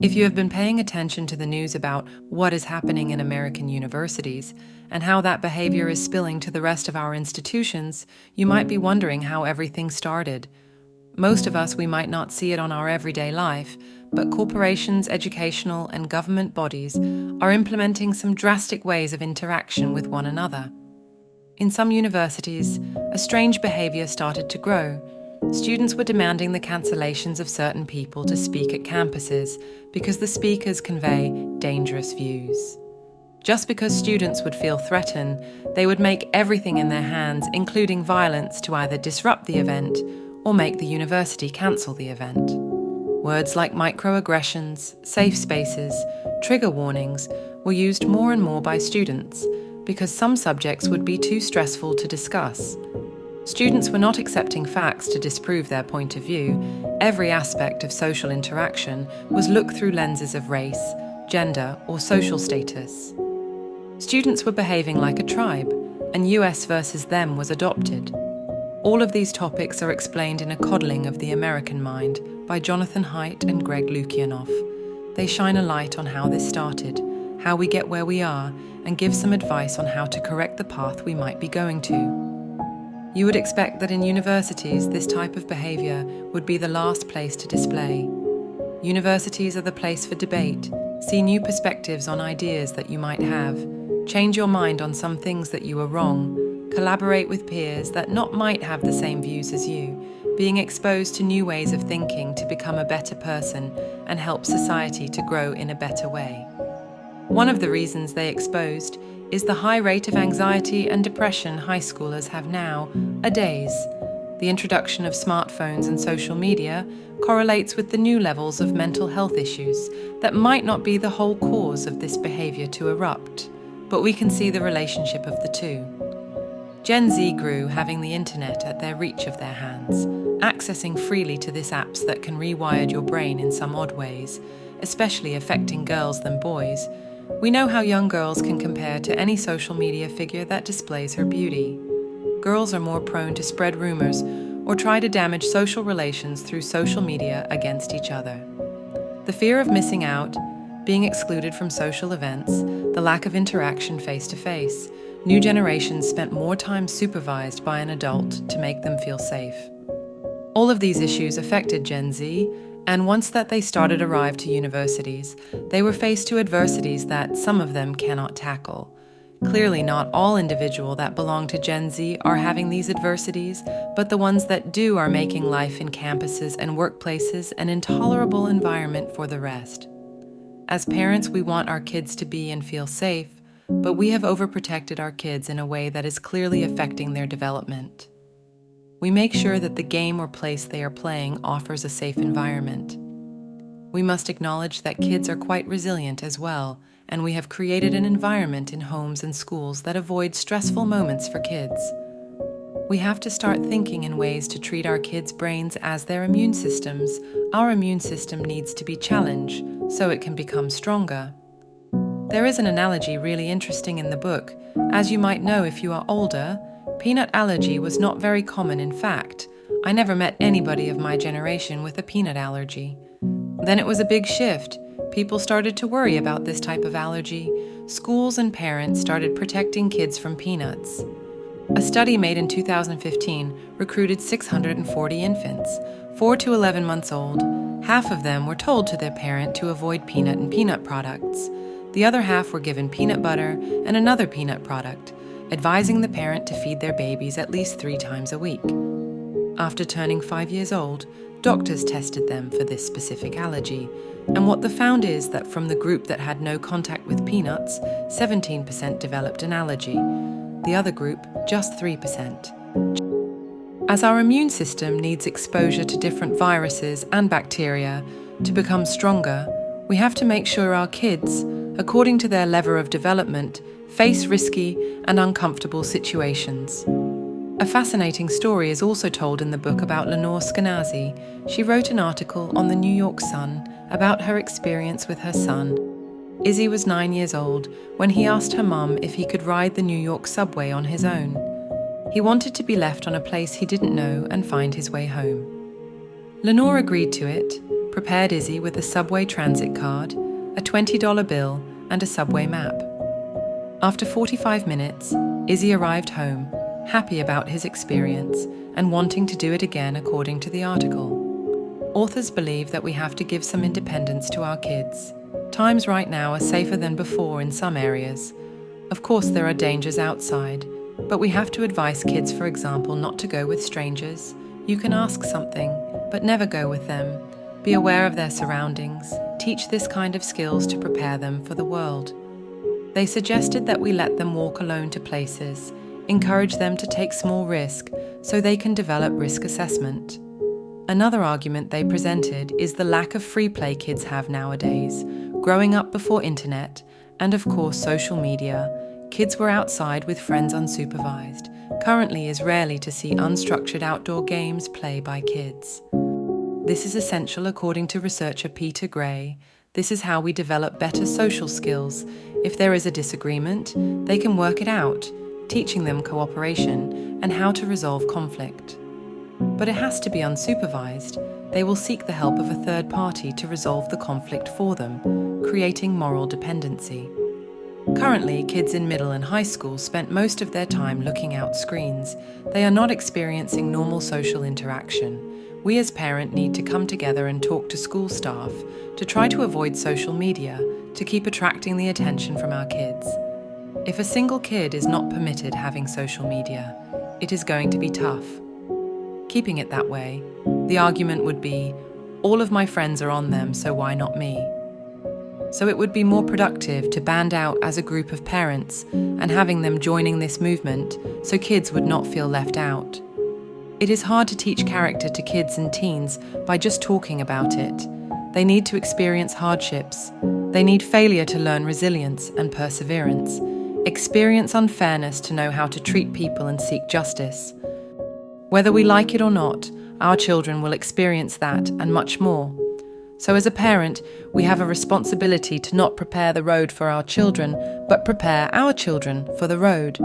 If you have been paying attention to the news about what is happening in American universities and how that behavior is spilling to the rest of our institutions, you might be wondering how everything started. Most of us, we might not see it on our everyday life, but corporations, educational, and government bodies are implementing some drastic ways of interaction with one another. In some universities, a strange behavior started to grow. Students were demanding the cancellations of certain people to speak at campuses because the speakers convey dangerous views. Just because students would feel threatened, they would make everything in their hands, including violence, to either disrupt the event or make the university cancel the event. Words like microaggressions, safe spaces, trigger warnings were used more and more by students because some subjects would be too stressful to discuss. Students were not accepting facts to disprove their point of view. Every aspect of social interaction was looked through lenses of race, gender, or social status. Students were behaving like a tribe, and US versus them was adopted. All of these topics are explained in A Coddling of the American Mind by Jonathan Haidt and Greg Lukianoff. They shine a light on how this started, how we get where we are, and give some advice on how to correct the path we might be going to. You would expect that in universities, this type of behavior would be the last place to display. Universities are the place for debate. See new perspectives on ideas that you might have. Change your mind on some things that you are wrong. Collaborate with peers that might have the same views as you. Being exposed to new ways of thinking to become a better person and help society to grow in a better way. One of the reasons they exposed is the high rate of anxiety and depression high schoolers have nowadays. The introduction of smartphones and social media correlates with the new levels of mental health issues that might not be the whole cause of this behavior to erupt, but we can see the relationship of the two. Gen Z grew having the internet at their reach of their hands, accessing freely to these apps that can rewire your brain in some odd ways, especially affecting girls than boys. We know how young girls can compare to any social media figure that displays her beauty. Girls are more prone to spread rumors or try to damage social relations through social media against each other. The fear of missing out, being excluded from social events, the lack of interaction face-to-face, new generations spent more time supervised by an adult to make them feel safe. All of these issues affected Gen Z, and once that they started to arrive to universities, they were faced to adversities that some of them cannot tackle. Clearly not all individuals that belong to Gen Z are having these adversities, but the ones that do are making life in campuses and workplaces an intolerable environment for the rest. As parents, we want our kids to be and feel safe, but we have overprotected our kids in a way that is clearly affecting their development. We make sure that the game or place they are playing offers a safe environment. We must acknowledge that kids are quite resilient as well, and we have created an environment in homes and schools that avoid stressful moments for kids. We have to start thinking in ways to treat our kids' brains as their immune systems. Our immune system needs to be challenged so it can become stronger. There is an analogy really interesting in the book. As you might know if you are older, peanut allergy was not very common. In fact, I never met anybody of my generation with a peanut allergy. Then it was a big shift. People started to worry about this type of allergy. Schools and parents started protecting kids from peanuts. A study made in 2015 recruited 640 infants, 4 to 11 months old. Half of them were told to their parent to avoid peanut and peanut products. The other half were given peanut butter and another peanut product, advising the parent to feed their babies at least 3 times a week. After turning 5 years old, doctors tested them for this specific allergy, and what they found is that from the group that had no contact with peanuts, 17% developed an allergy. The other group, just 3%. As our immune system needs exposure to different viruses and bacteria to become stronger, we have to make sure our kids, according to their level of development, face risky and uncomfortable situations. A fascinating story is also told in the book about Lenore Skenazy. She wrote an article on the New York Sun about her experience with her son. Izzy was 9 years old when he asked her mum if he could ride the New York subway on his own. He wanted to be left on a place he didn't know and find his way home. Lenore agreed to it, prepared Izzy with a subway transit card, a $20 bill, and a subway map. After 45 minutes, Izzy arrived home, happy about his experience and wanting to do it again according to the article. Authors believe that we have to give some independence to our kids. Times right now are safer than before in some areas. Of course, there are dangers outside, but we have to advise kids, for example, not to go with strangers. You can ask something, but never go with them. Be aware of their surroundings. Teach this kind of skills to prepare them for the world. They suggested that we let them walk alone to places, encourage them to take small risk so they can develop risk assessment. Another argument they presented is the lack of free play kids have nowadays. Growing up before internet, and of course social media, kids were outside with friends unsupervised. Currently is rarely to see unstructured outdoor games play by kids. This is essential according to researcher Peter Gray. This is how we develop better social skills. If there is a disagreement, they can work it out, teaching them cooperation and how to resolve conflict. But it has to be unsupervised. They will seek the help of a third party to resolve the conflict for them, creating moral dependency. Currently, kids in middle and high school spent most of their time looking out screens. They are not experiencing normal social interaction. We as parents need to come together and talk to school staff to try to avoid social media, to keep attracting the attention from our kids. If a single kid is not permitted having social media, it is going to be tough. Keeping it that way, the argument would be, all of my friends are on them, so why not me? So it would be more productive to band out as a group of parents and having them joining this movement so kids would not feel left out. It is hard to teach character to kids and teens by just talking about it. They need to experience hardships. They need failure to learn resilience and perseverance, experience unfairness to know how to treat people and seek justice. Whether we like it or not, our children will experience that and much more. So as a parent, we have a responsibility to not prepare the road for our children, but prepare our children for the road.